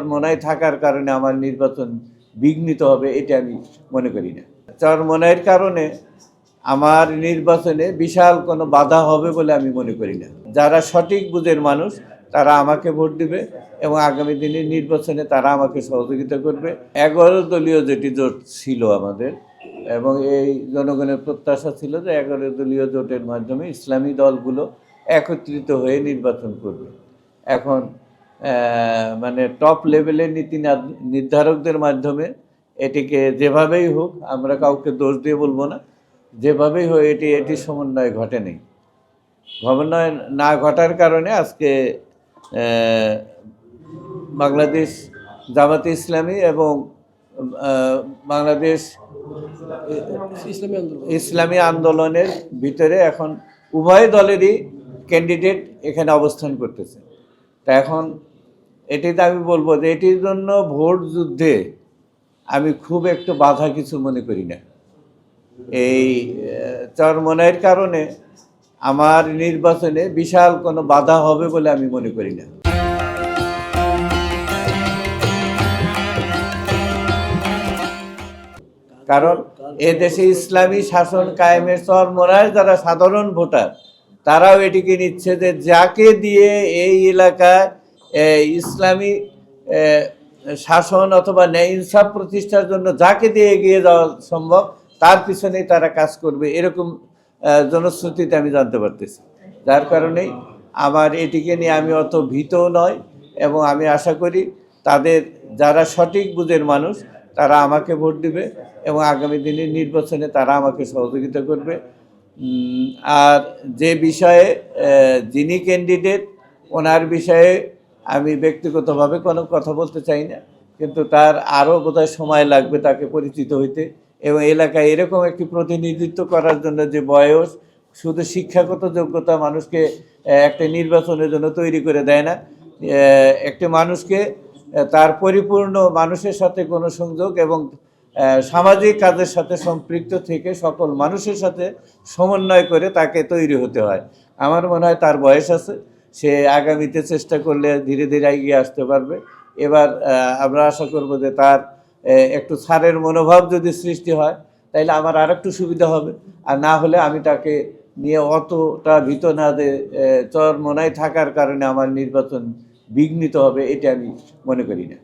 চরমোনাই থাকার কারণে আমার নির্বাচন বিঘ্নিত হবে এটা আমি মনে করি না। চরমোনাইয়ের কারণে আমার নির্বাচনে বিশাল কোনো বাধা হবে বলে আমি মনে করি না। যারা সঠিক বুঝের মানুষ তারা আমাকে ভোট দিবে এবং আগামী দিনের নির্বাচনে তারা আমাকে সহযোগিতা করবে। 11 দলীয় যেটি জোট ছিল আমাদের, এবং এই জনগণের প্রত্যাশা ছিল যে 11 দলীয় জোটের মাধ্যমে ইসলামী দলগুলো একত্রিত হয়ে নির্বাচন করবে। এখন মানে টপ লেভেলের নীতি নির্ধারকদের মাধ্যমে এটিকে যেভাবেই হোক, আমরা কাউকে দোষ দিয়ে বলবো না, যেভাবেই হোক এটি সমন্বয় ঘটেনি। সমন্বয় না ঘটার কারণে আজকে বাংলাদেশ জামাতে ইসলামী এবং বাংলাদেশ ইসলামী আন্দোলনের ভিতরে এখন উভয় দলেরই ক্যান্ডিডেট এখানে অবস্থান করতেছে। তা এখন এটিতে আমি বলবো যে এটির জন্য ভোট যুদ্ধে আমি খুব একটু বাধা কিছু মনে করি না। এই চরমোনাইয়ের কারণে আমার নির্বাচনে বিশাল কোনো বাধা হবে বলে আমি মনে করি না। কারণ এদেশে ইসলামী শাসন কায়েমের চরমোনাই যারা সাধারণ ভোটার তারাও এটিকে নিচ্ছে যে যাকে দিয়ে এই এলাকায় ইসলামী শাসন অথবা ন্যায় ইনসাফ প্রতিষ্ঠার জন্য যাকে দিয়ে এগিয়ে যাওয়া সম্ভব তার পিছনেই তারা কাজ করবে, এরকম জনশ্রুতিতে আমি জানতে পারতেছি। যার কারণেই আমার এটিকে নিয়ে আমি অত ভীতও নয়, এবং আমি আশা করি তাদের যারা সঠিক বুঝের মানুষ তারা আমাকে ভোট দিবে এবং আগামী দিনের নির্বাচনে তারা আমাকে সহযোগিতা করবে। আর যে বিষয়ে যিনি ক্যান্ডিডেট ওনার বিষয়ে আমি ব্যক্তিগতভাবে কোনো কথা বলতে চাই না, কিন্তু তার আরও বোধহয় সময় লাগবে তাকে পরিচিত হইতে, এবং এলাকায় এরকম একটি প্রতিনিধিত্ব করার জন্য যে বয়স, শুধু শিক্ষাগত যোগ্যতা মানুষকে একটা নির্বাচনের জন্য তৈরি করে দেয় না। একটি মানুষকে তার পরিপূর্ণ মানুষের সাথে কোনো সংযোগ এবং সামাজিক কাজের সাথে সম্পৃক্ত থেকে সকল মানুষের সাথে সমন্বয় করে তাকে তৈরি হতে হয়। আমার মনে হয় তার বয়স আছে, সে আগামীতে চেষ্টা করলে ধীরে ধীরে এগিয়ে আসতে পারবে। এবার আমরা আশা করব যে তার একটু ছাড়ের মনোভাব যদি সৃষ্টি হয় তাইলে আমার আর একটু সুবিধা হবে, আর না হলে আমি তাকে নিয়ে অতটা ভীত না যে চরমোনাই থাকার কারণে আমার নির্বাচন বিঘ্নিত হবে, এটা আমি মনে করি না।